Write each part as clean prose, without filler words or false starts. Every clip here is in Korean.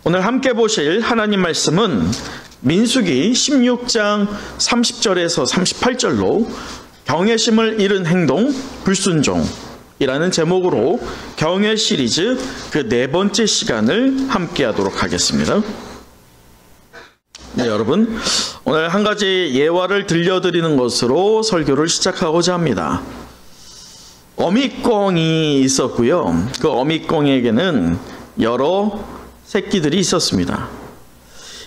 오늘 함께 보실 하나님 말씀은 민수기 16장 30절에서 38절로 경외심을 잃은 행동, 불순종이라는 제목으로 경외 시리즈 그 네 번째 시간을 함께 하도록 하겠습니다. 네, 여러분, 오늘 한 가지 예화를 들려드리는 것으로 설교를 시작하고자 합니다. 어미꿩이 있었고요. 그 어미꿩에게는 여러 새끼들이 있었습니다.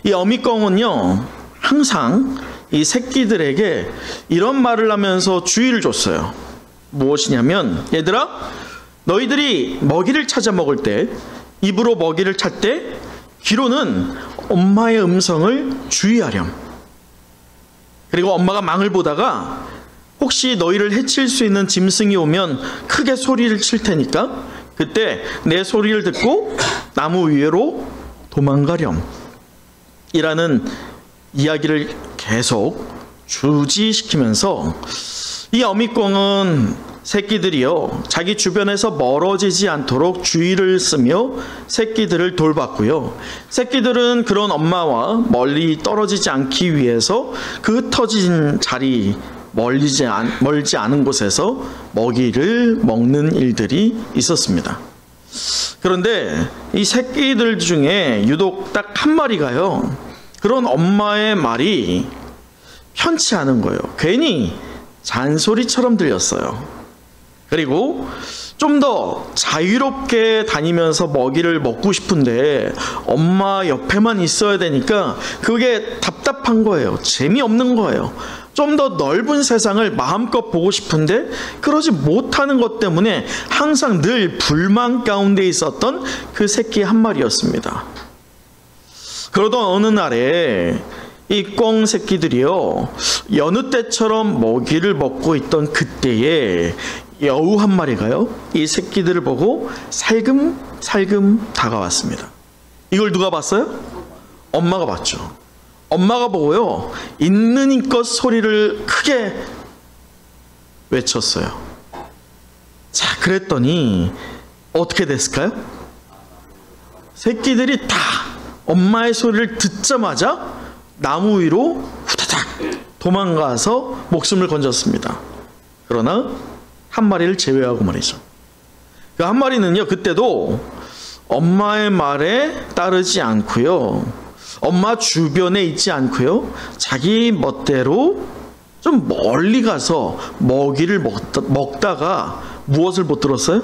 이 어미꿩은요, 항상 이 새끼들에게 이런 말을 하면서 주의를 줬어요. 무엇이냐면, 얘들아, 너희들이 먹이를 찾아 먹을 때, 입으로 먹이를 찾 때 귀로는 엄마의 음성을 주의하렴. 그리고 엄마가 망을 보다가 혹시 너희를 해칠 수 있는 짐승이 오면 크게 소리를 칠 테니까 그때 내 소리를 듣고 나무 위로 도망가렴. 이라는 이야기를 계속 주지시키면서 이 어미꿩은 새끼들이요, 자기 주변에서 멀어지지 않도록 주의를 쓰며 새끼들을 돌봤고요. 새끼들은 그런 엄마와 멀리 떨어지지 않기 위해서 그 흩어진 자리, 멀지 않은 곳에서 먹이를 먹는 일들이 있었습니다. 그런데 이 새끼들 중에 유독 딱 한 마리가요, 그런 엄마의 말이 편치 않은 거예요. 괜히 잔소리처럼 들렸어요. 그리고 좀 더 자유롭게 다니면서 먹이를 먹고 싶은데 엄마 옆에만 있어야 되니까 그게 답답한 거예요. 재미없는 거예요. 좀 더 넓은 세상을 마음껏 보고 싶은데 그러지 못하는 것 때문에 항상 늘 불만 가운데 있었던 그 새끼 한 마리였습니다. 그러던 어느 날에 이 꿩 새끼들이요, 여느 때처럼 먹이를 먹고 있던 그때에 여우 한 마리가요, 이 새끼들을 보고 살금살금 다가왔습니다. 이걸 누가 봤어요? 엄마가 봤죠. 엄마가 보고요, 있는 힘껏 소리를 크게 외쳤어요. 자, 그랬더니 어떻게 됐을까요? 새끼들이 다 엄마의 소리를 듣자마자 나무 위로 후다닥 도망가서 목숨을 건졌습니다. 그러나 한 마리를 제외하고 말이죠. 그 한 마리는요, 그때도 엄마의 말에 따르지 않고요, 엄마 주변에 있지 않고요, 자기 멋대로 좀 멀리 가서 먹이를 먹다가 무엇을 못 들었어요?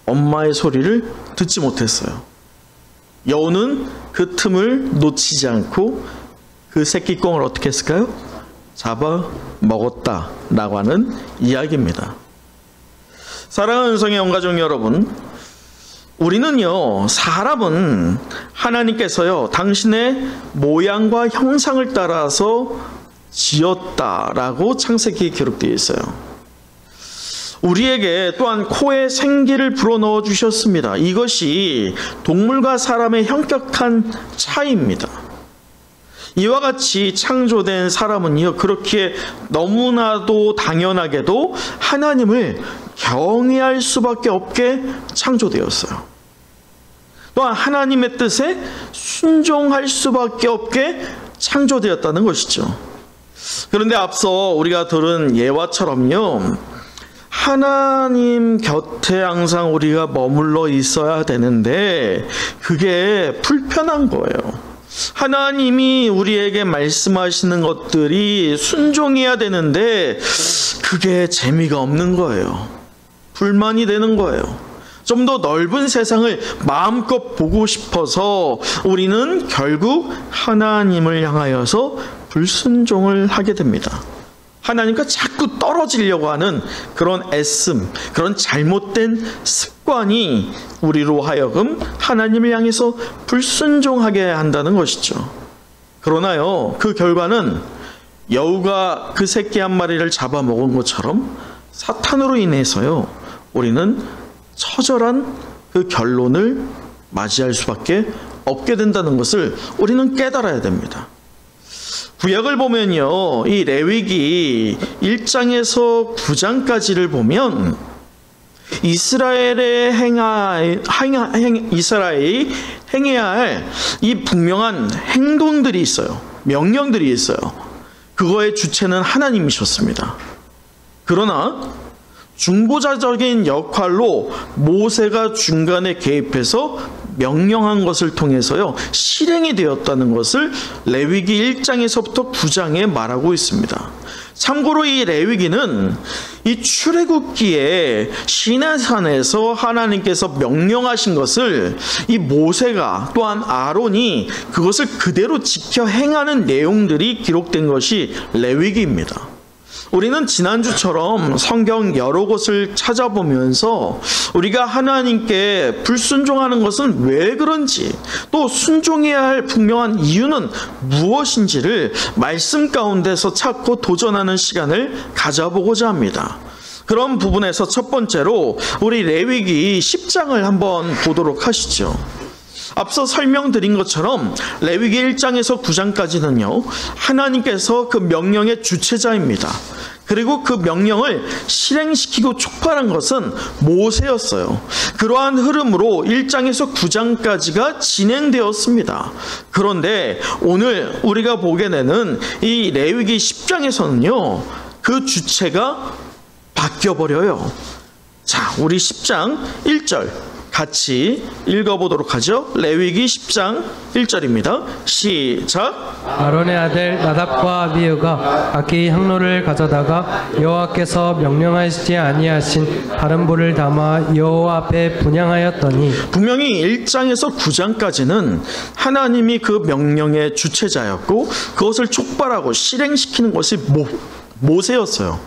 엄마의 소리를 듣지 못했어요. 여우는 그 틈을 놓치지 않고 그 새끼 꿩을 어떻게 했을까요? 잡아 먹었다라고 하는 이야기입니다. 사랑하는 은성의 영가족 여러분, 우리는요, 사람은 하나님께서요, 당신의 모양과 형상을 따라서 지었다라고 창세기에 기록되어 있어요. 우리에게 또한 코에 생기를 불어넣어 주셨습니다. 이것이 동물과 사람의 현격한 차이입니다. 이와 같이 창조된 사람은요, 그렇게 너무나도 당연하게도 하나님을 경외할 수밖에 없게 창조되었어요. 또한 하나님의 뜻에 순종할 수밖에 없게 창조되었다는 것이죠. 그런데 앞서 우리가 들은 예화처럼요, 하나님 곁에 항상 우리가 머물러 있어야 되는데 그게 불편한 거예요. 하나님이 우리에게 말씀하시는 것들이 순종해야 되는데 그게 재미가 없는 거예요. 불만이 되는 거예요. 좀 더 넓은 세상을 마음껏 보고 싶어서 우리는 결국 하나님을 향하여서 불순종을 하게 됩니다. 하나님과 자꾸 떨어지려고 하는 그런 애씀, 그런 잘못된 습관이 우리로 하여금 하나님을 향해서 불순종하게 한다는 것이죠. 그러나요, 그 결과는 여우가 그 새끼 한 마리를 잡아먹은 것처럼 사탄으로 인해서요, 우리는 처절한 그 결론을 맞이할 수밖에 없게 된다는 것을 우리는 깨달아야 됩니다. 구약을 보면요, 이 레위기 1장에서 9장까지를 보면 이스라엘이 행해야 할 이 분명한 행동들이 있어요. 명령들이 있어요. 그거의 주체는 하나님이셨습니다. 그러나 중보자적인 역할로 모세가 중간에 개입해서 명령한 것을 통해서요, 실행이 되었다는 것을 레위기 1장에서부터 9장에 말하고 있습니다. 참고로 이 레위기는 이 출애굽기에 시내산에서 하나님께서 명령하신 것을 이 모세가 또한 아론이 그것을 그대로 지켜 행하는 내용들이 기록된 것이 레위기입니다. 우리는 지난주처럼 성경 여러 곳을 찾아보면서 우리가 하나님께 불순종하는 것은 왜 그런지, 또 순종해야 할 분명한 이유는 무엇인지를 말씀 가운데서 찾고 도전하는 시간을 가져보고자 합니다. 그런 부분에서 첫 번째로 우리 레위기 10장을 한번 보도록 하시죠. 앞서 설명드린 것처럼 레위기 1장에서 9장까지는요, 하나님께서 그 명령의 주체자입니다. 그리고 그 명령을 실행시키고 촉발한 것은 모세였어요. 그러한 흐름으로 1장에서 9장까지가 진행되었습니다. 그런데 오늘 우리가 보게 되는 이 레위기 10장에서는요, 그 주체가 바뀌어버려요. 자, 우리 10장 1절 같이 읽어보도록 하죠. 레위기 10장 1절입니다. 시작. 아론의 아들 나답과 아비후가 각기 향로를 가져다가 여호와께서 명령하시지 아니하신 다른 불을 담아 여호와 앞에 분향하였더니, 분명히 1장에서 9장까지는 하나님이 그 명령의 주체자였고 그것을 촉발하고 실행시키는 것이 모세였어요.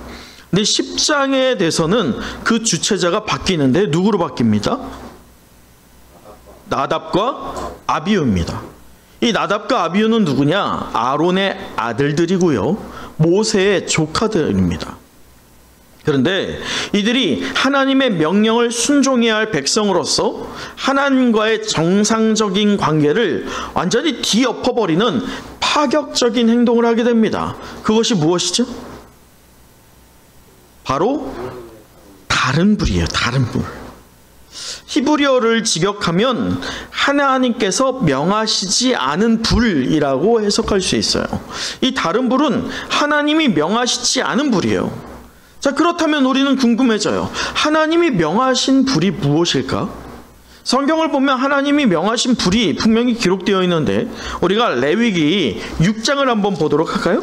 근데 10장에 대해서는 그 주체자가 바뀌는데 누구로 바뀝니다? 나답과 아비후입니다. 이 나답과 아비후는 누구냐? 아론의 아들들이고요, 모세의 조카들입니다. 그런데 이들이 하나님의 명령을 순종해야 할 백성으로서 하나님과의 정상적인 관계를 완전히 뒤엎어버리는 파격적인 행동을 하게 됩니다. 그것이 무엇이죠? 바로 다른 불이에요. 다른 불. 히브리어를 직역하면 하나님께서 명하시지 않은 불이라고 해석할 수 있어요. 이 다른 불은 하나님이 명하시지 않은 불이에요. 자, 그렇다면 우리는 궁금해져요. 하나님이 명하신 불이 무엇일까? 성경을 보면 하나님이 명하신 불이 분명히 기록되어 있는데 우리가 레위기 6장을 한번 보도록 할까요?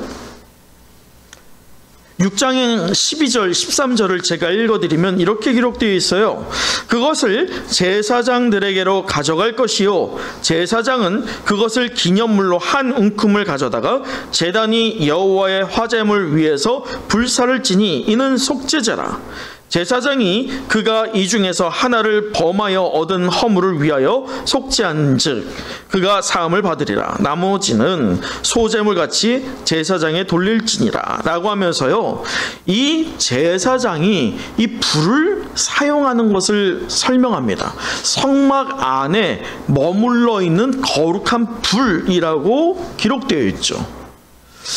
6장 12절, 13절을 제가 읽어드리면 이렇게 기록되어 있어요. 그것을 제사장들에게로 가져갈 것이요, 제사장은 그것을 기념물로 한 움큼을 가져다가 제단이 여호와의 화제물 위에서 불사를 지니 이는 속죄제라. 제사장이 그가 이 중에서 하나를 범하여 얻은 허물을 위하여 속죄한즉 그가 사함을 받으리라. 나머지는 소제물같이 제사장에 돌릴지니라 라고 하면서요, 이 제사장이 이 불을 사용하는 것을 설명합니다. 성막 안에 머물러 있는 거룩한 불이라고 기록되어 있죠.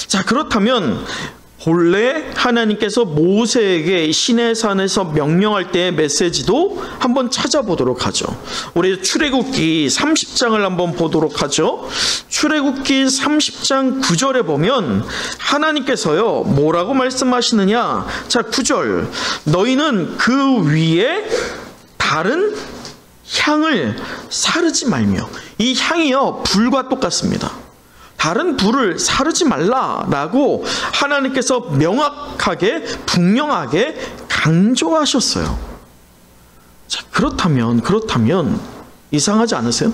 자, 그렇다면 본래 하나님께서 모세에게 시내산에서 명령할 때의 메시지도 한번 찾아보도록 하죠. 우리 출애굽기 30장을 한번 보도록 하죠. 출애굽기 30장 9절에 보면 하나님께서요, 뭐라고 말씀하시느냐. 자, 9절. 너희는 그 위에 다른 향을 사르지 말며. 이 향이요, 불과 똑같습니다. 다른 불을 사르지 말라라고 하나님께서 명확하게 분명하게 강조하셨어요. 자, 그렇다면 이상하지 않으세요?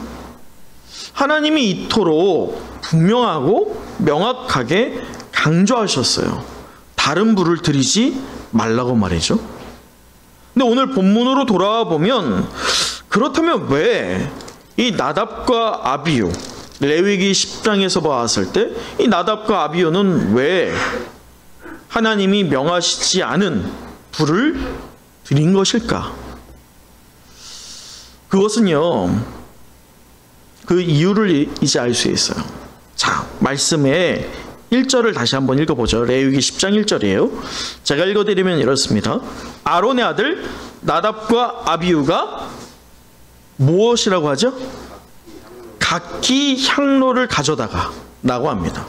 하나님이 이토록 분명하고 명확하게 강조하셨어요. 다른 불을 들이지 말라고 말이죠. 근데 오늘 본문으로 돌아와 보면, 그렇다면 왜 이 나답과 아비후, 레위기 10장에서 봤을 때 이 나답과 아비후는 왜 하나님이 명하시지 않은 불을 드린 것일까? 그것은요, 그 이유를 이제 알 수 있어요. 자, 말씀의 1절을 다시 한번 읽어보죠. 레위기 10장 1절이에요. 제가 읽어드리면 이렇습니다. 아론의 아들 나답과 아비후가 무엇이라고 하죠? 각기 향로를 가져다가 라고 합니다.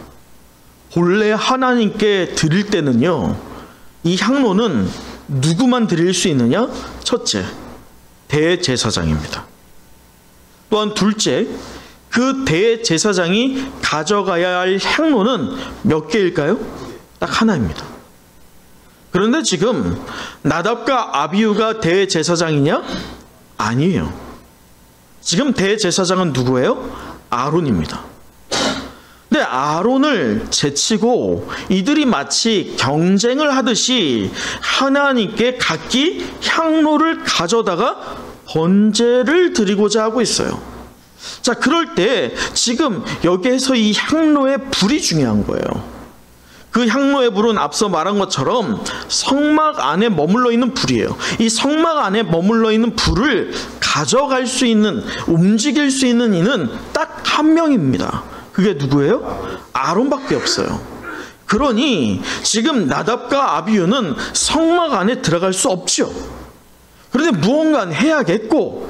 본래 하나님께 드릴 때는요, 이 향로는 누구만 드릴 수 있느냐? 첫째, 대제사장입니다. 또한 둘째, 그 대제사장이 가져가야 할 향로는 몇 개일까요? 딱 하나입니다. 그런데 지금 나답과 아비후가 대제사장이냐? 아니에요. 지금 대제사장은 누구예요? 아론입니다. 근데 아론을 제치고 이들이 마치 경쟁을 하듯이 하나님께 각기 향로를 가져다가 번제를 드리고자 하고 있어요. 자, 그럴 때 지금 여기에서 이 향로의 불이 중요한 거예요. 그 향로의 불은 앞서 말한 것처럼 성막 안에 머물러 있는 불이에요. 이 성막 안에 머물러 있는 불을 가져갈 수 있는, 움직일 수 있는 이는 딱 한 명입니다. 그게 누구예요? 아론밖에 없어요. 그러니 지금 나답과 아비후는 성막 안에 들어갈 수 없죠. 그런데 무언가 해야겠고,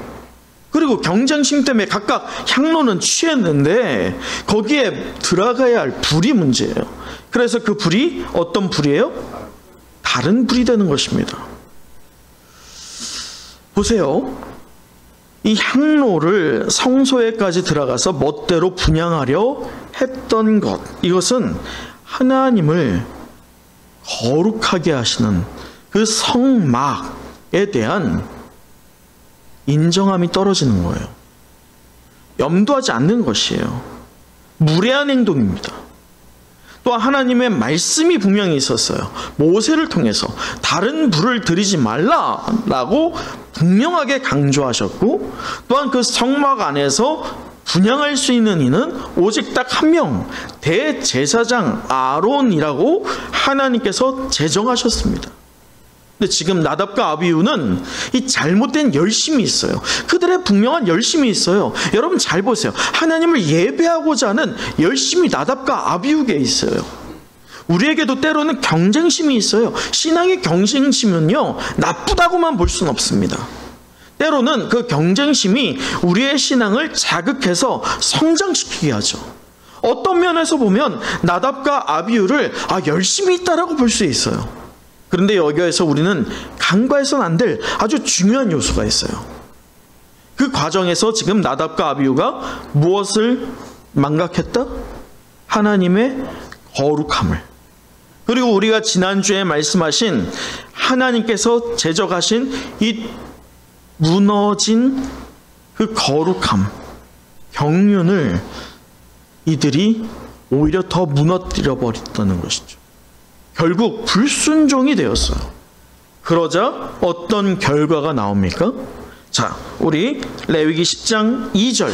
그리고 경쟁심 때문에 각각 향로는 취했는데 거기에 들어가야 할 불이 문제예요. 그래서 그 불이 어떤 불이에요? 다른 불이 되는 것입니다. 보세요. 이 향로를 성소에까지 들어가서 멋대로 분향하려 했던 것, 이것은 하나님을 거룩하게 하시는 그 성막에 대한 인정함이 떨어지는 거예요. 염두하지 않는 것이에요. 무례한 행동입니다. 또 하나님의 말씀이 분명히 있었어요. 모세를 통해서 다른 불을 드리지 말라라고 분명하게 강조하셨고, 또한 그 성막 안에서 분향할 수 있는 이는 오직 딱 한 명, 대제사장 아론이라고 하나님께서 제정하셨습니다. 근데 지금 나답과 아비후는 이 잘못된 열심이 있어요. 그들의 분명한 열심이 있어요. 여러분 잘 보세요. 하나님을 예배하고자 하는 열심이 나답과 아비후에 있어요. 우리에게도 때로는 경쟁심이 있어요. 신앙의 경쟁심은요, 나쁘다고만 볼 수는 없습니다. 때로는 그 경쟁심이 우리의 신앙을 자극해서 성장시키게 하죠. 어떤 면에서 보면 나답과 아비후를 열심히 있다라고 볼 수 있어요. 그런데 여기에서 우리는 간과해서는 안 될 아주 중요한 요소가 있어요. 그 과정에서 지금 나답과 아비후가 무엇을 망각했다? 하나님의 거룩함을. 그리고 우리가 지난주에 말씀하신 하나님께서 제정하신 이 무너진 그 거룩함, 경륜을 이들이 오히려 더 무너뜨려 버렸다는 것이죠. 결국 불순종이 되었어요. 그러자 어떤 결과가 나옵니까? 자, 우리 레위기 10장 2절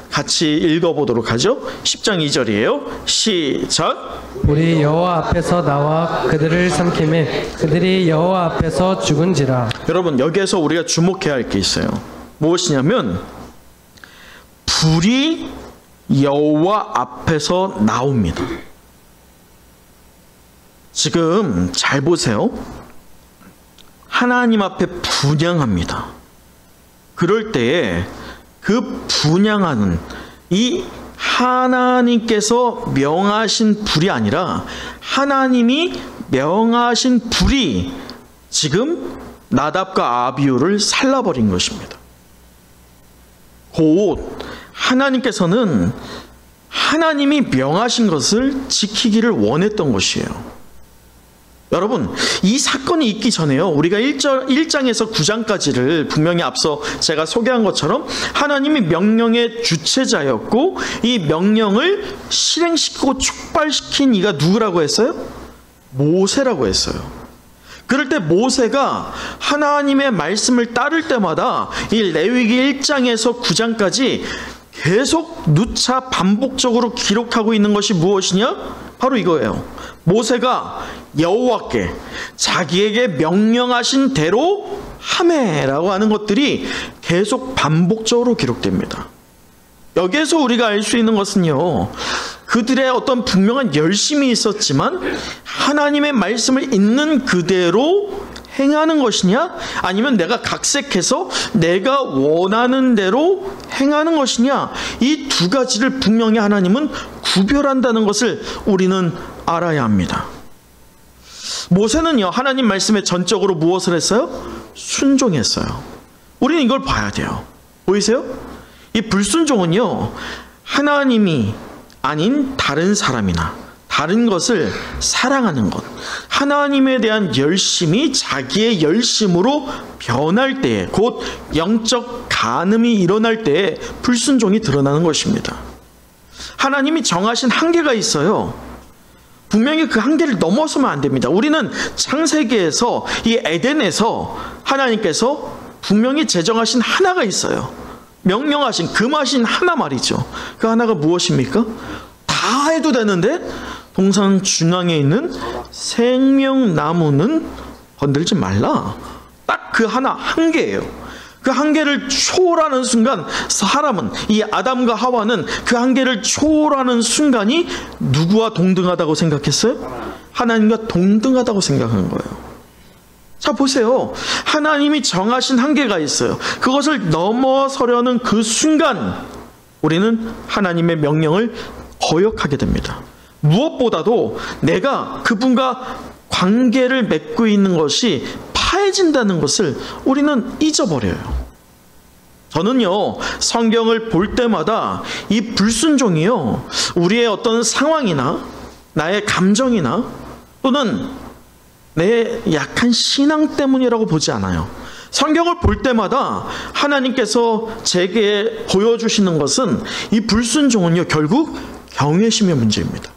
같이 읽어보도록 하죠. 10장 2절이에요. 시작. 우리 여호와 앞에서 나와 그들을 삼키매 그들이 여호와 앞에서 죽은지라. 여러분, 여기에서 우리가 주목해야 할 게 있어요. 무엇이냐면 불이 여호와 앞에서 나옵니다. 지금 잘 보세요. 하나님 앞에 분향합니다. 그럴 때에 그 분향하는 이 하나님께서 명하신 불이 아니라 하나님이 명하신 불이 지금 나답과 아비후를 살라버린 것입니다. 곧 하나님께서는 하나님이 명하신 것을 지키기를 원했던 것이에요. 여러분, 이 사건이 있기 전에요, 우리가 1장에서 9장까지를 분명히 앞서 제가 소개한 것처럼 하나님이 명령의 주체자였고 이 명령을 실행시키고 촉발시킨 이가 누구라고 했어요? 모세라고 했어요. 그럴 때 모세가 하나님의 말씀을 따를 때마다 이 레위기 1장에서 9장까지 계속 누차 반복적으로 기록하고 있는 것이 무엇이냐? 바로 이거예요. 모세가 여호와께 자기에게 명령하신 대로 하매라고 하는 것들이 계속 반복적으로 기록됩니다. 여기에서 우리가 알 수 있는 것은요, 그들의 어떤 분명한 열심이 있었지만 하나님의 말씀을 있는 그대로 행하는 것이냐, 아니면 내가 각색해서 내가 원하는 대로 행하는 것이냐, 이 두 가지를 분명히 하나님은 구별한다는 것을 우리는 알아야 합니다. 모세는요, 하나님 말씀에 전적으로 무엇을 했어요? 순종했어요. 우리는 이걸 봐야 돼요. 보이세요? 이 불순종은요, 하나님이 아닌 다른 사람이나 다른 것을 사랑하는 것, 하나님에 대한 열심이 자기의 열심으로 변할 때에, 곧 영적 간음이 일어날 때에 불순종이 드러나는 것입니다. 하나님이 정하신 한계가 있어요. 분명히 그 한계를 넘어서면 안 됩니다. 우리는 창세기에서, 이 에덴에서 하나님께서 분명히 제정하신 하나가 있어요. 명령하신, 금하신 하나 말이죠. 그 하나가 무엇입니까? 다 해도 되는데 동산 중앙에 있는 생명나무는 건들지 말라. 딱 그 하나, 한계예요. 그 한계를 초월하는 순간 사람은, 이 아담과 하와는 그 한계를 초월하는 순간이 누구와 동등하다고 생각했어요? 하나님과 동등하다고 생각한 거예요. 자, 보세요. 하나님이 정하신 한계가 있어요. 그것을 넘어서려는 그 순간 우리는 하나님의 명령을 거역하게 됩니다. 무엇보다도 내가 그분과 관계를 맺고 있는 것이 파해진다는 것을 우리는 잊어버려요. 저는요, 성경을 볼 때마다 이 불순종이요, 우리의 어떤 상황이나 나의 감정이나 또는 내 약한 신앙 때문이라고 보지 않아요. 성경을 볼 때마다 하나님께서 제게 보여주시는 것은, 이 불순종은요, 결국 경외심의 문제입니다.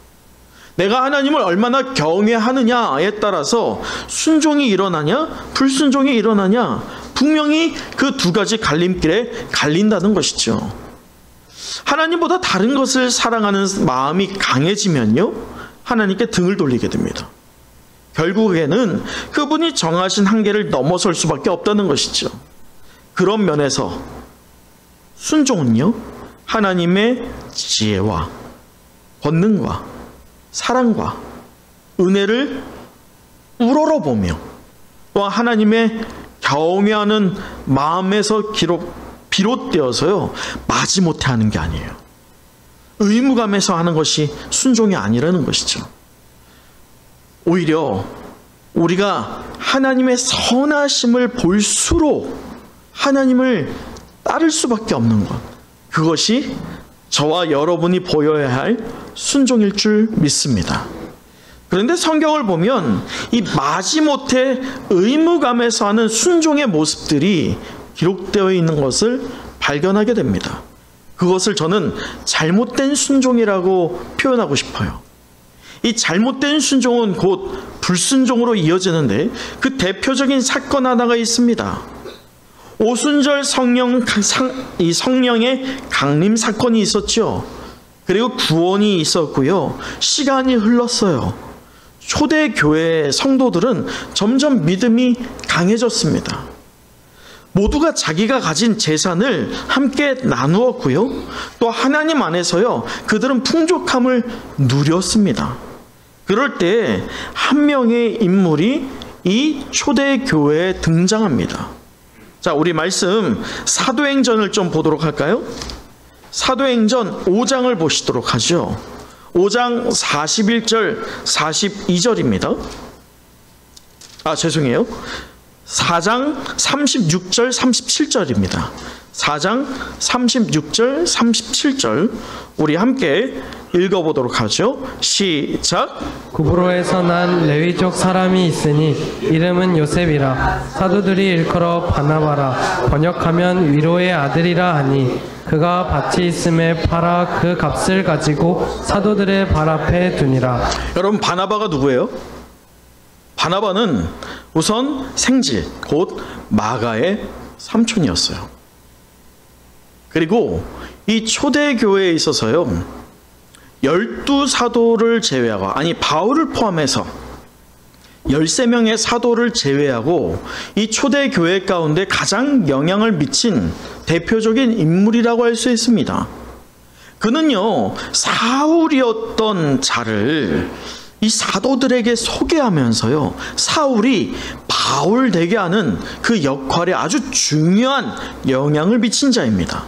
내가 하나님을 얼마나 경외하느냐에 따라서 순종이 일어나냐, 불순종이 일어나냐, 분명히 그 두 가지 갈림길에 갈린다는 것이죠. 하나님보다 다른 것을 사랑하는 마음이 강해지면요, 하나님께 등을 돌리게 됩니다. 결국에는 그분이 정하신 한계를 넘어설 수밖에 없다는 것이죠. 그런 면에서 순종은요, 하나님의 지혜와 권능과 사랑과 은혜를 우러러보며 또 하나님의 경외하는 마음에서 비롯되어서요, 마지못해 하는 게 아니에요. 의무감에서 하는 것이 순종이 아니라는 것이죠. 오히려 우리가 하나님의 선하심을 볼수록 하나님을 따를 수밖에 없는 것, 그것이 저와 여러분이 보여야 할 순종일 줄 믿습니다. 그런데 성경을 보면 이 마지못해 의무감에서 하는 순종의 모습들이 기록되어 있는 것을 발견하게 됩니다. 그것을 저는 잘못된 순종이라고 표현하고 싶어요. 이 잘못된 순종은 곧 불순종으로 이어지는데, 그 대표적인 사건 하나가 있습니다. 오순절 성령의 강림 사건이 있었죠. 그리고 구원이 있었고요. 시간이 흘렀어요. 초대교회 성도들은 점점 믿음이 강해졌습니다. 모두가 자기가 가진 재산을 함께 나누었고요. 또 하나님 안에서요, 그들은 풍족함을 누렸습니다. 그럴 때 한 명의 인물이 이 초대교회에 등장합니다. 자, 우리 말씀 사도행전을 좀 보도록 할까요? 사도행전 5장을 보시도록 하죠. 5장 41절 42절입니다. 죄송해요. 4장 36절 37절입니다. 4장 36절 37절 우리 함께 읽어보도록 하죠. 시작. 구브로에서 난 레위족 사람이 있으니 이름은 요셉이라. 사도들이 일컬어 바나바라, 번역하면 위로의 아들이라 하니, 그가 밭이 있음에 팔아 그 값을 가지고 사도들의 발 앞에 두니라. 여러분, 바나바가 누구예요? 바나바는 우선 생질, 곧 마가의 삼촌이었어요. 그리고 이 초대교회에 있어서요, 12사도를 제외하고, 바울을 포함해서 13명의 사도를 제외하고 이 초대교회 가운데 가장 영향을 미친 대표적인 인물이라고 할 수 있습니다. 그는요, 사울이었던 자를 이 사도들에게 소개하면서요, 사울이 바울 되게 하는 그 역할에 아주 중요한 영향을 미친 자입니다.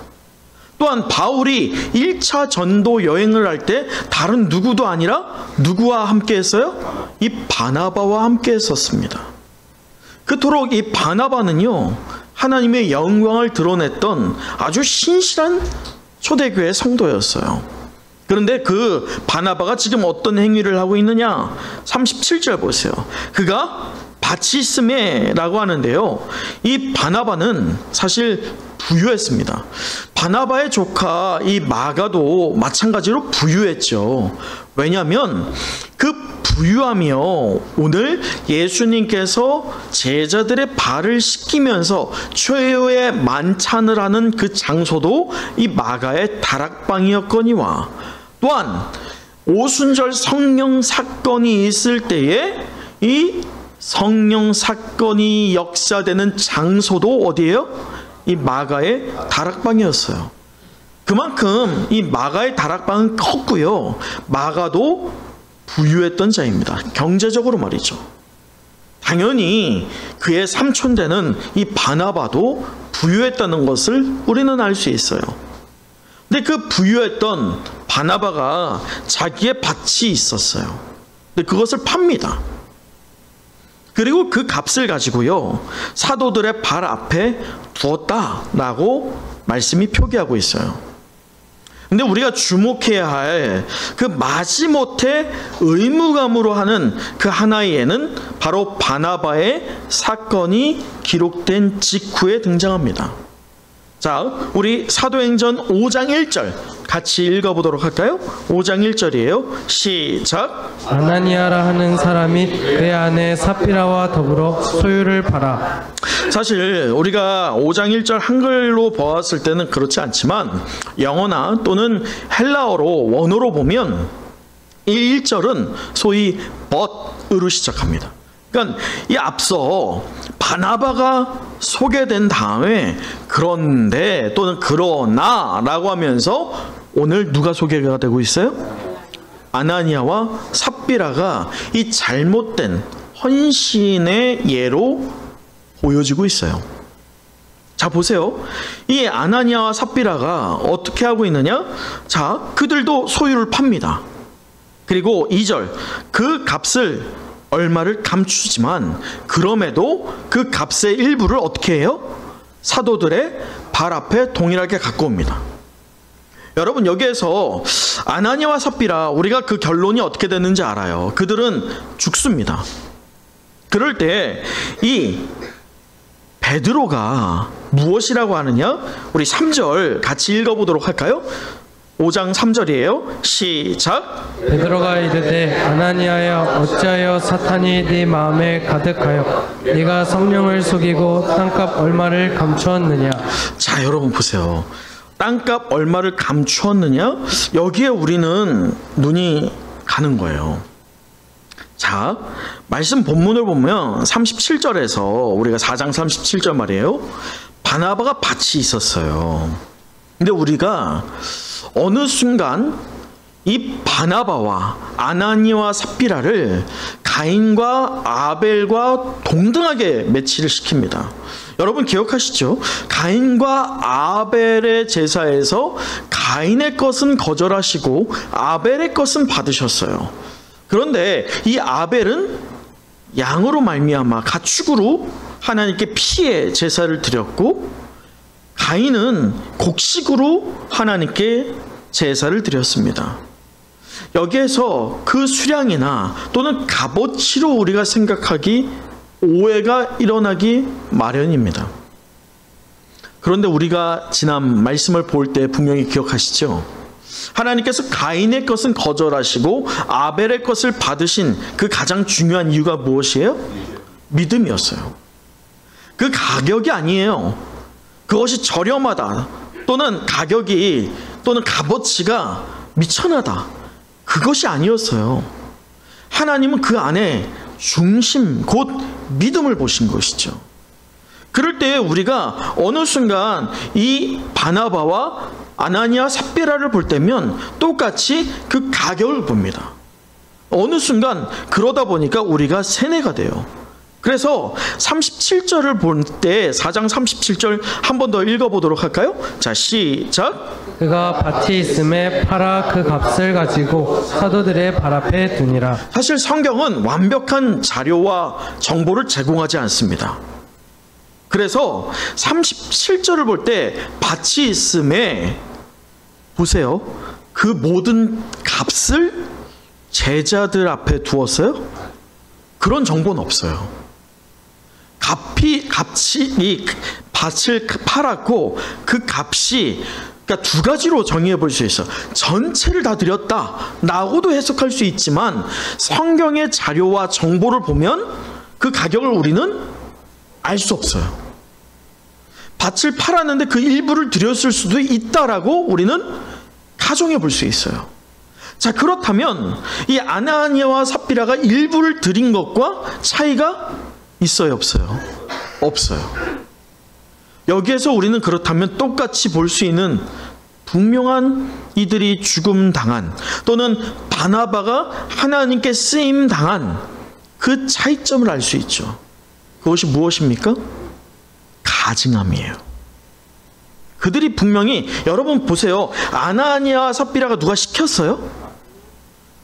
또한 바울이 1차 전도 여행을 할 때 다른 누구도 아니라 누구와 함께 했어요? 이 바나바와 함께 했었습니다. 그토록 이 바나바는요, 하나님의 영광을 드러냈던 아주 신실한 초대교회 성도였어요. 그런데 그 바나바가 지금 어떤 행위를 하고 있느냐? 37절 보세요. 그가 바치스메라고 하는데요, 이 바나바는 사실 부유했습니다. 바나바의 조카 이 마가도 마찬가지로 부유했죠. 왜냐하면 그 부유하며 오늘 예수님께서 제자들의 발을 씻기면서 최후의 만찬을 하는 그 장소도 이 마가의 다락방이었거니와, 또한 오순절 성령 사건이 있을 때에 이 성령 사건이 역사되는 장소도 어디예요? 이 마가의 다락방이었어요. 그만큼 이 마가의 다락방은 컸고요, 마가도 부유했던 자입니다. 경제적으로 말이죠. 당연히 그의 삼촌되는 이 바나바도 부유했다는 것을 우리는 알 수 있어요. 근데 그 부유했던 바나바가 자기의 밭이 있었어요. 근데 그것을 팝니다. 그리고 그 값을 가지고요, 사도들의 발 앞에 두었다라고 말씀이 표기하고 있어요. 근데 우리가 주목해야 할 그 마지못해 의무감으로 하는 그 하나의 예는 바로 바나바의 사건이 기록된 직후에 등장합니다. 자, 우리 사도행전 5장 1절 같이 읽어보도록 할까요? 5장 1절이에요. 시작. 아나니아라 하는 사람이 그의 아내 삽비라와 더불어 소유를 팔아. 사실 우리가 5장 1절 한글로 보았을 때는 그렇지 않지만 영어나 또는 헬라어로 원어로 보면 이 1절은 소위 but으로 시작합니다. 그러니까 이 앞서 바나바가 소개된 다음에 그런데 또는 그러나라고 하면서 오늘 누가 소개가 되고 있어요? 아나니아와 삽비라가 이 잘못된 헌신의 예로 보여지고 있어요. 자, 보세요. 이 아나니아와 삽비라가 어떻게 하고 있느냐? 자, 그들도 소유를 팝니다. 그리고 2절, 그 값을 얼마를 감추지만 그럼에도 그 값의 일부를 어떻게 해요? 사도들의 발 앞에 동일하게 갖고 옵니다. 여러분, 여기에서 아나니아와 삽비라, 우리가 그 결론이 어떻게 됐는지 알아요. 그들은 죽습니다. 그럴 때 이 베드로가 무엇이라고 하느냐? 우리 3절 같이 읽어보도록 할까요? 5장 3절이에요. 시작. 베드로가 이르되 아나니아야, 어찌하여 사탄이 네 마음에 가득하여 네가 성령을 속이고 땅값 얼마를 감추었느냐? 자, 여러분 보세요. 땅값 얼마를 감추었느냐? 여기에 우리는 눈이 가는 거예요. 자, 말씀 본문을 보면 37절에서 우리가 4장 37절 말이에요. 바나바가 밭이 있었어요. 근데 우리가 어느 순간 이 바나바와 아나니와 삽비라를 가인과 아벨과 동등하게 매치를 시킵니다. 여러분 기억하시죠? 가인과 아벨의 제사에서 가인의 것은 거절하시고 아벨의 것은 받으셨어요. 그런데 이 아벨은 양으로 말미암아 가축으로 하나님께 피의 제사를 드렸고, 가인은 곡식으로 하나님께 제사를 드렸습니다. 여기에서 그 수량이나 또는 값어치로 우리가 생각하기 오해가 일어나기 마련입니다. 그런데 우리가 지난 말씀을 볼 때 분명히 기억하시죠? 하나님께서 가인의 것은 거절하시고 아벨의 것을 받으신 그 가장 중요한 이유가 무엇이에요? 믿음이었어요. 그 가격이 아니에요. 그것이 저렴하다 또는 가격이 또는 값어치가 미천하다, 그것이 아니었어요. 하나님은 그 안에 중심 곧 믿음을 보신 것이죠. 그럴 때 우리가 어느 순간 이 바나바와 아나니아 삽비라를 볼 때면 똑같이 그 가격을 봅니다. 어느 순간 그러다 보니까 우리가 세뇌가 돼요. 그래서 37절을 볼 때 4장 37절 한 번 더 읽어보도록 할까요? 자, 시작. 그가 밭이 있음에 팔아 그 값을 가지고 사도들의 발 앞에 두니라. 사실 성경은 완벽한 자료와 정보를 제공하지 않습니다. 그래서 37절을 볼 때 밭이 있음에 보세요. 그 모든 값을 제자들 앞에 두었어요? 그런 정보는 없어요. 이 밭을 팔았고 그 값이, 그러니까 두 가지로 정의해 볼 수 있어. 전체를 다 드렸다라고도 해석할 수 있지만 성경의 자료와 정보를 보면 그 가격을 우리는 알 수 없어요. 밭을 팔았는데 그 일부를 드렸을 수도 있다라고 우리는 가정해 볼 수 있어요. 자, 그렇다면 이 아나니아와 삽비라가 일부를 드린 것과 차이가 있어요, 없어요? 없어요. 여기에서 우리는 그렇다면 똑같이 볼 수 있는 분명한 이들이 죽음 당한, 또는 바나바가 하나님께 쓰임 당한 그 차이점을 알 수 있죠. 그것이 무엇입니까? 가증함이에요. 그들이 분명히, 여러분 보세요. 아나니아와 삽비라가 누가 시켰어요?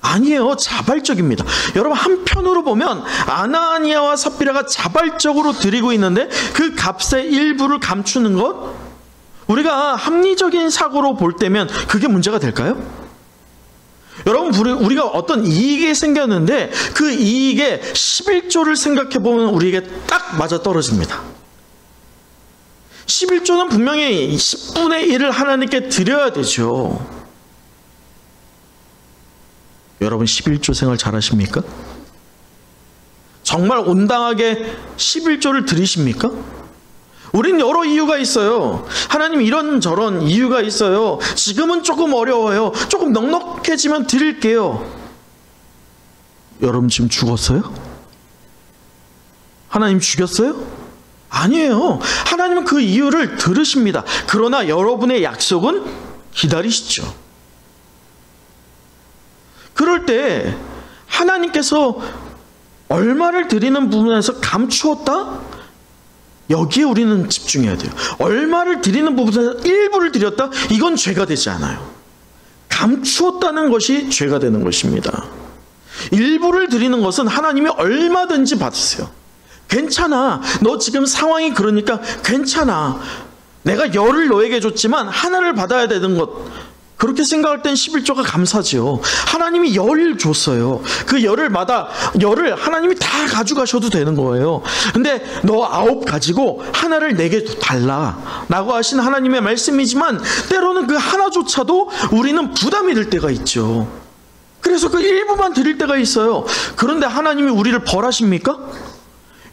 아니에요. 자발적입니다. 여러분, 한편으로 보면 아나니아와 삽비라가 자발적으로 드리고 있는데 그 값의 일부를 감추는 것, 우리가 합리적인 사고로 볼 때면 그게 문제가 될까요? 여러분, 우리가 어떤 이익이 생겼는데 그 이익의 11조를 생각해 보면 우리에게 딱 맞아 떨어집니다. 11조는 분명히 10분의 1을 하나님께 드려야 되죠. 여러분, 11조 생활 잘하십니까? 정말 온당하게 11조를 드리십니까? 우린 여러 이유가 있어요. 하나님, 이런저런 이유가 있어요. 지금은 조금 어려워요. 조금 넉넉해지면 드릴게요. 여러분, 지금 죽었어요? 하나님 죽였어요? 아니에요. 하나님은 그 이유를 들으십니다. 그러나 여러분의 약속은 기다리시죠. 그럴 때 하나님께서 얼마를 드리는 부분에서 감추었다? 여기에 우리는 집중해야 돼요. 얼마를 드리는 부분에서 일부를 드렸다? 이건 죄가 되지 않아요. 감추었다는 것이 죄가 되는 것입니다. 일부를 드리는 것은 하나님이 얼마든지 받으세요. 괜찮아. 너 지금 상황이 그러니까 괜찮아. 내가 열을 너에게 줬지만 하나를 받아야 되는 것, 그렇게 생각할 땐 11조가 감사죠. 하나님이 열을 줬어요. 그 열을 하나님이 다 가져가셔도 되는 거예요. 근데 너 9 가지고 하나를 내게 달라 라고 하신 하나님의 말씀이지만, 때로는 그 하나조차도 우리는 부담이 될 때가 있죠. 그래서 그 일부만 드릴 때가 있어요. 그런데 하나님이 우리를 벌하십니까?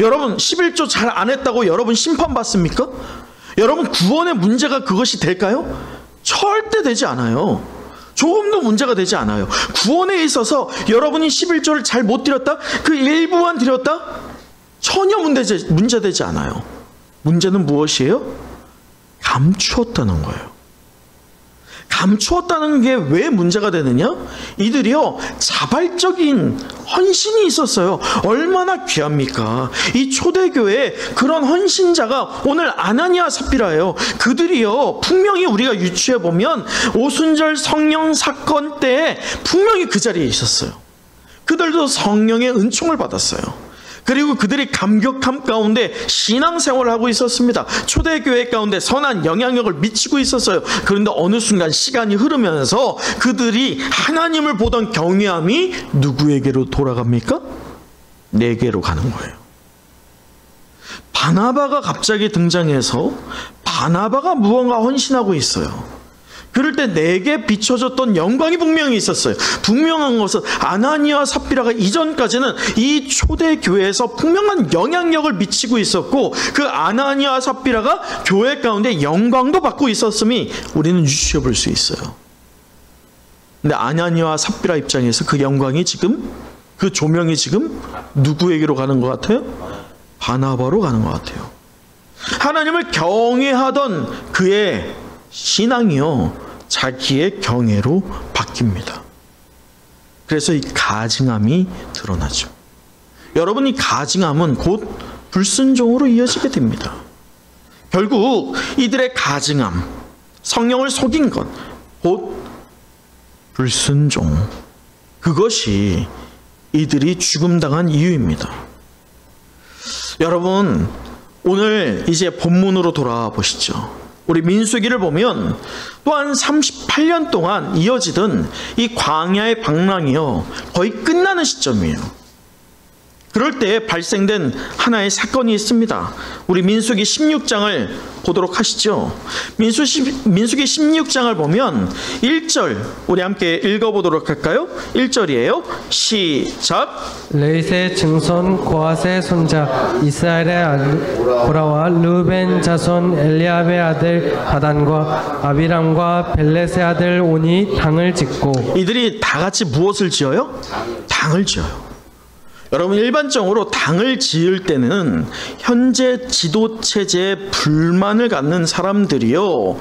여러분, 11조 잘 안 했다고 여러분 심판받습니까? 여러분, 구원의 문제가 그것이 될까요? 절대 되지 않아요. 조금도 문제가 되지 않아요. 구원에 있어서 여러분이 11조를 잘 못 드렸다? 그 일부만 드렸다? 전혀 문제되지 않아요. 문제는 무엇이에요? 감추었다는 거예요. 감추었다는 게 왜 문제가 되느냐? 이들이요, 자발적인 헌신이 있었어요. 얼마나 귀합니까? 이 초대교회에 그런 헌신자가 오늘 아나니아 삽비라예요. 그들이요, 분명히 우리가 유추해보면 오순절 성령 사건 때에 분명히 그 자리에 있었어요. 그들도 성령의 은총을 받았어요. 그리고 그들이 감격함 가운데 신앙생활을 하고 있었습니다. 초대교회 가운데 선한 영향력을 미치고 있었어요. 그런데 어느 순간 시간이 흐르면서 그들이 하나님을 보던 경외함이 누구에게로 돌아갑니까? 내게로 가는 거예요. 바나바가 갑자기 등장해서 바나바가 무언가 헌신하고 있어요. 그럴 때 내게 비춰졌던 영광이 분명히 있었어요. 분명한 것은 아나니아와 삽비라가 이전까지는 이 초대교회에서 분명한 영향력을 미치고 있었고, 그 아나니아와 삽비라가 교회 가운데 영광도 받고 있었음이 우리는 유추해 볼 수 있어요. 근데 아나니아와 삽비라 입장에서 그 영광이 지금, 그 조명이 지금 누구에게로 가는 것 같아요? 바나바로 가는 것 같아요. 하나님을 경외하던 그의 신앙이요, 자기의 경외로 바뀝니다. 그래서 이 가증함이 드러나죠. 여러분 이 가증함은 곧 불순종으로 이어지게 됩니다. 결국 이들의 가증함, 성령을 속인 것, 곧 불순종, 그것이 이들이 죽음당한 이유입니다. 여러분, 오늘 이제 본문으로 돌아와 보시죠. 우리 민수기를 보면 또한 38년 동안 이어지던 이 광야의 방랑이요, 거의 끝나는 시점이에요. 그럴 때 발생된 하나의 사건이 있습니다. 우리 민수기 16장을 보도록 하시죠. 민수기 16장을 보면 1절 우리 함께 읽어보도록 할까요? 1절이에요. 시작. 레윗의 증손 고핫의 손자 이스라엘의 아들 고라와 르벤 자손 엘리압의 아들 다단과 아비람과 벨렛의 아들 온이 당을 짓고. 이들이 다 같이 무엇을 지어요? 당을 지어요. 여러분, 일반적으로 당을 지을 때는 현재 지도체제에 불만을 갖는 사람들이요,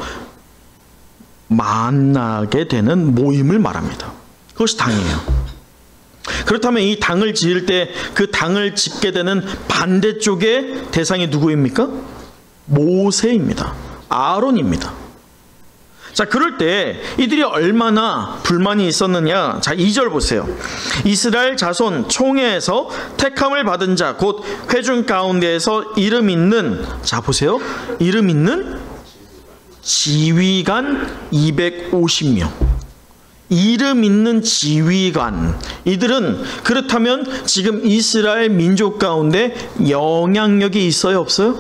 만나게 되는 모임을 말합니다. 그것이 당이에요. 그렇다면 이 당을 지을 때 그 당을 짓게 되는 반대쪽의 대상이 누구입니까? 모세입니다. 아론입니다. 자, 그럴 때 이들이 얼마나 불만이 있었느냐. 자, 2절 보세요. 이스라엘 자손 총회에서 택함을 받은 자 곧 회중 가운데에서 이름 있는, 자 보세요, 이름 있는 지휘관 250명. 이름 있는 지휘관, 이들은 그렇다면 지금 이스라엘 민족 가운데 영향력이 있어요, 없어요?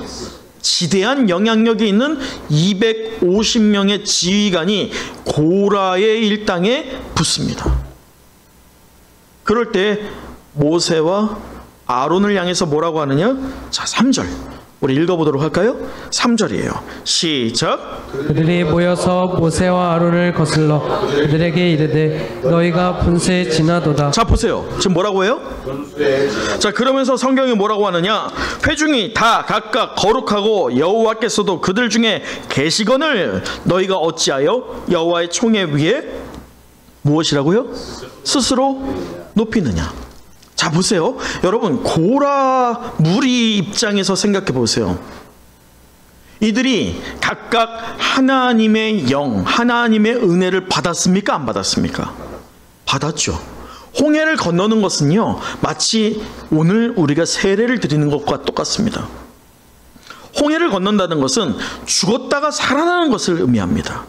지대한 영향력이 있는 250명의 지휘관이 고라의 일당에 붙습니다. 그럴 때 모세와 아론을 향해서 뭐라고 하느냐? 자, 3절 우리 읽어보도록 할까요? 3절이에요. 시작. 그들이 모여서 모세와 아론을 거슬러 그들에게 이르되 너희가 분수에 지나도다. 자, 보세요. 지금 뭐라고 해요? 자, 그러면서 성경이 뭐라고 하느냐? 회중이 다 각각 거룩하고 여호와께서도 그들 중에 계시거늘 너희가 어찌하여 여호와의 총회 위에 무엇이라고요? 스스로 높이느냐. 자, 보세요. 여러분, 고라 무리 입장에서 생각해 보세요. 이들이 각각 하나님의 영, 하나님의 은혜를 받았습니까? 안 받았습니까? 받았죠. 홍해를 건너는 것은요, 마치 오늘 우리가 세례를 드리는 것과 똑같습니다. 홍해를 건넌다는 것은 죽었다가 살아나는 것을 의미합니다.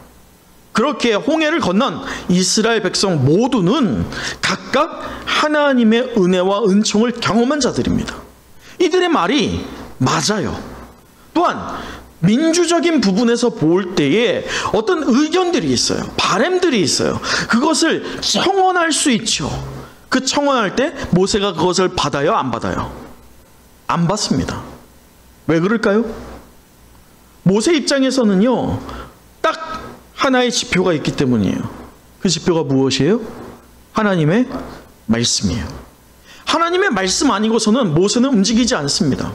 그렇게 홍해를 건넌 이스라엘 백성 모두는 각각 하나님의 은혜와 은총을 경험한 자들입니다. 이들의 말이 맞아요. 또한 민주적인 부분에서 볼 때에 어떤 의견들이 있어요. 바람들이 있어요. 그것을 청원할 수 있죠. 그 청원할 때 모세가 그것을 받아요? 안 받아요? 안 받습니다. 왜 그럴까요? 모세 입장에서는요, 딱 하나의 지표가 있기 때문이에요. 그 지표가 무엇이에요? 하나님의 말씀이에요. 하나님의 말씀 아니고서는 모세는 움직이지 않습니다.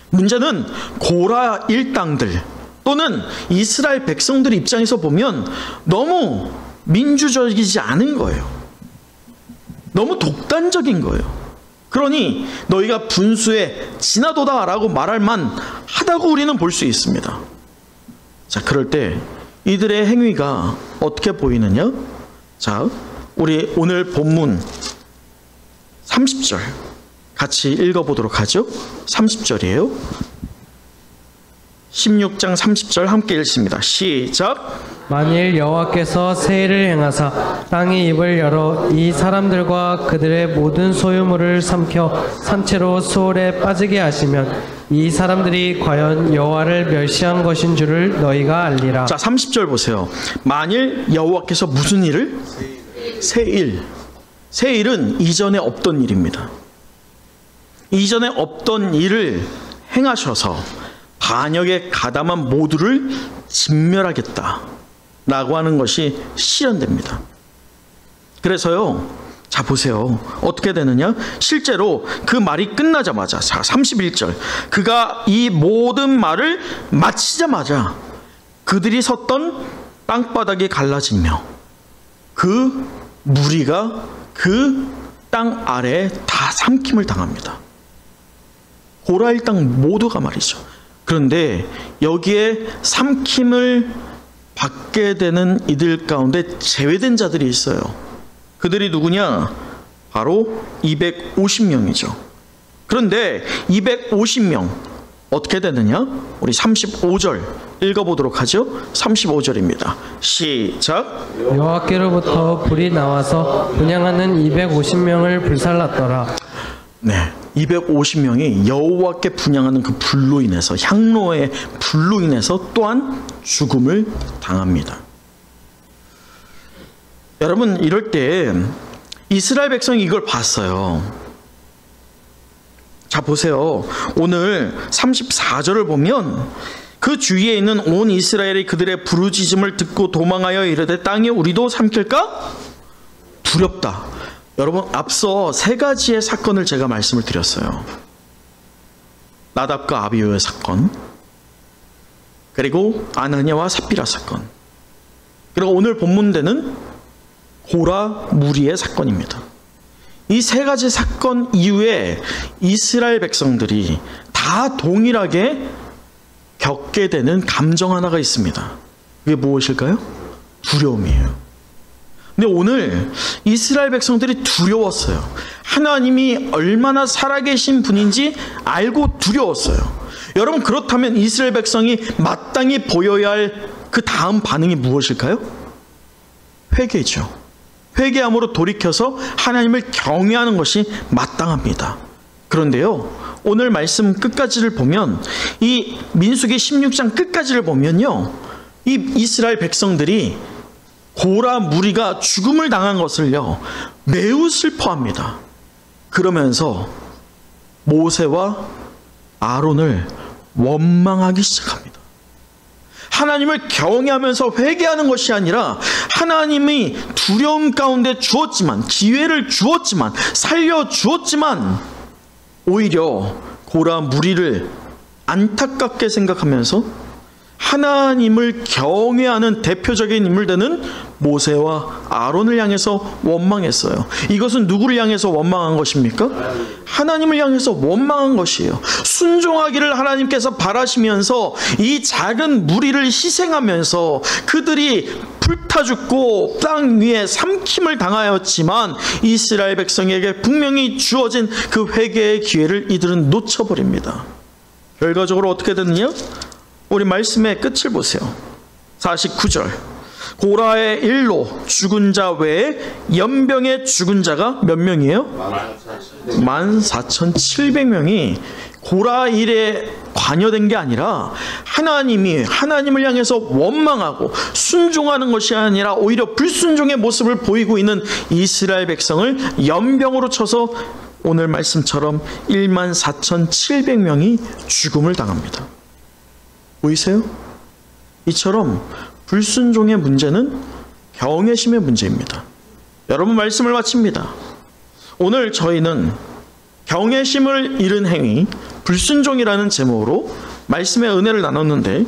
문제는 고라 일당들 또는 이스라엘 백성들 입장에서 보면 너무 민주적이지 않은 거예요. 너무 독단적인 거예요. 그러니 너희가 분수에 지나도다 라고 말할 만하다고 우리는 볼 수 있습니다. 자, 그럴 때 이들의 행위가 어떻게 보이느냐? 자, 우리 오늘 본문 30절 같이 읽어보도록 하죠. 30절이에요. 16장 30절 함께 읽습니다. 시작. 만일 여호와께서 세일을 행하사 땅의 입을 열어 이 사람들과 그들의 모든 소유물을 삼켜 산채로 수월에 빠지게 하시면 이 사람들이 과연 여호와를 멸시한 것인 줄을 너희가 알리라. 자, 30절 보세요. 만일 여호와께서 무슨 일을? 세일. 세일은 이전에 없던 일입니다. 이전에 없던 일을 행하셔서 반역에 가담한 모두를 진멸하겠다 라고 하는 것이 실현됩니다. 그래서요, 자 보세요. 어떻게 되느냐? 실제로 그 말이 끝나자마자, 자 31절, 그가 이 모든 말을 마치자마자 그들이 섰던 땅바닥이 갈라지며 그 무리가 그 땅 아래에 다 삼킴을 당합니다. 고라 일당 모두가 말이죠. 그런데 여기에 삼킴을 받게 되는 이들 가운데 제외된 자들이 있어요. 그들이 누구냐? 바로 250명이죠. 그런데 250명 어떻게 되느냐? 우리 35절 읽어보도록 하죠. 35절입니다. 시작. 여호와께로부터 불이 나와서 분향하는 250명을 불살랐더라. 네, 250명이 여호와께 분향하는 그 불로 인해서, 향로의 불로 인해서 또한 죽음을 당합니다. 여러분, 이럴 때 이스라엘 백성이 이걸 봤어요. 자, 보세요. 오늘 34절을 보면 그 주위에 있는 온 이스라엘이 그들의 부르짖음을 듣고 도망하여 이르되 땅에 우리도 삼킬까? 두렵다. 여러분, 앞서 세 가지의 사건을 제가 말씀을 드렸어요. 나답과 아비후의 사건, 그리고 아나니아와 삽비라 사건, 그리고 오늘 본문되는 고라 무리의 사건입니다. 이 세 가지 사건 이후에 이스라엘 백성들이 다 동일하게 겪게 되는 감정 하나가 있습니다. 그게 무엇일까요? 두려움이에요. 근데 오늘 이스라엘 백성들이 두려웠어요. 하나님이 얼마나 살아계신 분인지 알고 두려웠어요. 여러분, 그렇다면 이스라엘 백성이 마땅히 보여야 할 그 다음 반응이 무엇일까요? 회개죠. 회개함으로 돌이켜서 하나님을 경외하는 것이 마땅합니다. 그런데요, 오늘 말씀 끝까지를 보면, 이 민수기 16장 끝까지를 보면요, 이 이스라엘 백성들이 고라 무리가 죽음을 당한 것을요 매우 슬퍼합니다. 그러면서 모세와 아론을 원망하기 시작합니다. 하나님을 경외하면서 회개하는 것이 아니라 하나님이 두려움 가운데 주었지만, 기회를 주었지만, 살려주었지만 오히려 고라 무리를 안타깝게 생각하면서 하나님을 경외하는 대표적인 인물들은 모세와 아론을 향해서 원망했어요. 이것은 누구를 향해서 원망한 것입니까? 하나님을 향해서 원망한 것이에요. 순종하기를 하나님께서 바라시면서 이 작은 무리를 희생하면서 그들이 불타 죽고 땅 위에 삼킴을 당하였지만 이스라엘 백성에게 분명히 주어진 그 회개의 기회를 이들은 놓쳐버립니다. 결과적으로 어떻게 됐느냐? 우리 말씀의 끝을 보세요. 49절. 고라의 일로 죽은 자 외에 연병의 죽은 자가 몇 명이에요? 14,700명이 고라 일에 관여된 게 아니라 하나님을 향해서 원망하고 순종하는 것이 아니라 오히려 불순종의 모습을 보이고 있는 이스라엘 백성을 연병으로 쳐서 오늘 말씀처럼 14,700명이 죽음을 당합니다. 보이세요? 이처럼 불순종의 문제는 경외심의 문제입니다. 여러분, 말씀을 마칩니다. 오늘 저희는 경외심을 잃은 행위, 불순종이라는 제목으로 말씀의 은혜를 나눴는데,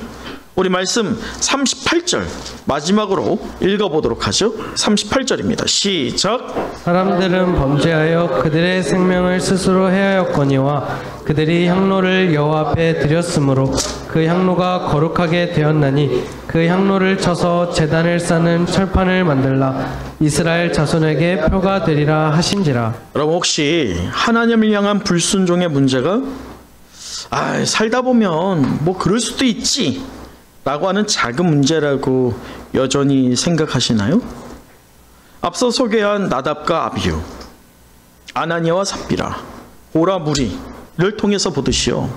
우리 말씀 38절 마지막으로 읽어보도록 하죠. 38절입니다. 시작. 사람들은 범죄하여 그들의 생명을 스스로 해하였거니와 그들이 향로를 여호와 앞에 드렸으므로 그 향로가 거룩하게 되었나니 그 향로를 쳐서 제단을 쌓는 철판을 만들라 이스라엘 자손에게 표가 되리라 하신지라. 여러분, 혹시 하나님을 향한 불순종의 문제가 살다 보면 뭐 그럴 수도 있지 라고 하는 작은 문제라고 여전히 생각하시나요? 앞서 소개한 나답과 아비후, 아나니아와 삽비라, 고라 무리를 통해서 보듯이요,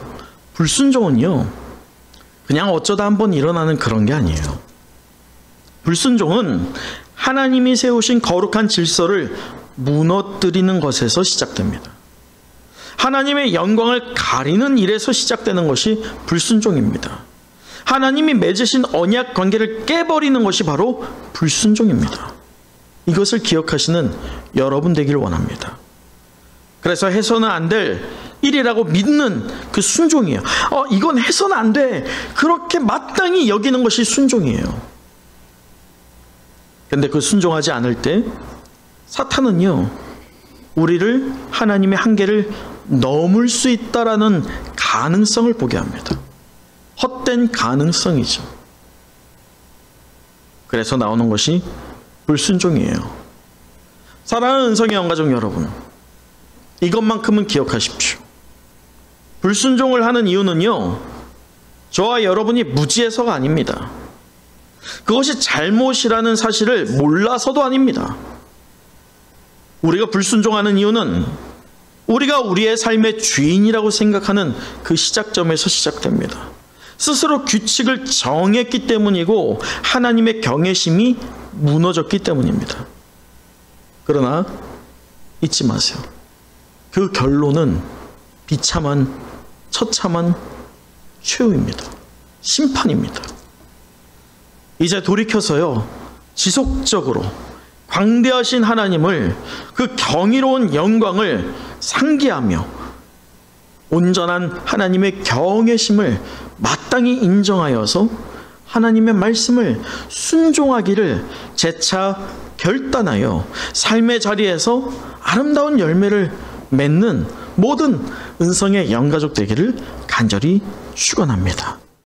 불순종은요 그냥 어쩌다 한번 일어나는 그런 게 아니에요. 불순종은 하나님이 세우신 거룩한 질서를 무너뜨리는 것에서 시작됩니다. 하나님의 영광을 가리는 일에서 시작되는 것이 불순종입니다. 하나님이 맺으신 언약 관계를 깨버리는 것이 바로 불순종입니다. 이것을 기억하시는 여러분 되기를 원합니다. 그래서 해서는 안 될 일이라고 믿는 그 순종이에요. 이건 해서는 안 돼. 그렇게 마땅히 여기는 것이 순종이에요. 그런데 그 순종하지 않을 때 사탄은요 우리를 하나님의 한계를 넘을 수 있다라는 가능성을 보게 합니다. 헛된 가능성이죠. 그래서 나오는 것이 불순종이에요. 사랑하는 은성의 영가족 여러분, 이것만큼은 기억하십시오. 불순종을 하는 이유는요, 저와 여러분이 무지해서가 아닙니다. 그것이 잘못이라는 사실을 몰라서도 아닙니다. 우리가 불순종하는 이유는 우리가 우리의 삶의 주인이라고 생각하는 그 시작점에서 시작됩니다. 스스로 규칙을 정했기 때문이고 하나님의 경외심이 무너졌기 때문입니다. 그러나 잊지 마세요. 그 결론은 비참한, 처참한 최후입니다. 심판입니다. 이제 돌이켜서요, 지속적으로 광대하신 하나님을, 그 경이로운 영광을 상기하며 온전한 하나님의 경외심을 마땅히 인정하여서 하나님의 말씀을 순종하기를 재차 결단하여 삶의 자리에서 아름다운 열매를 맺는 모든 은성의 영가족 되기를 간절히 축원합니다.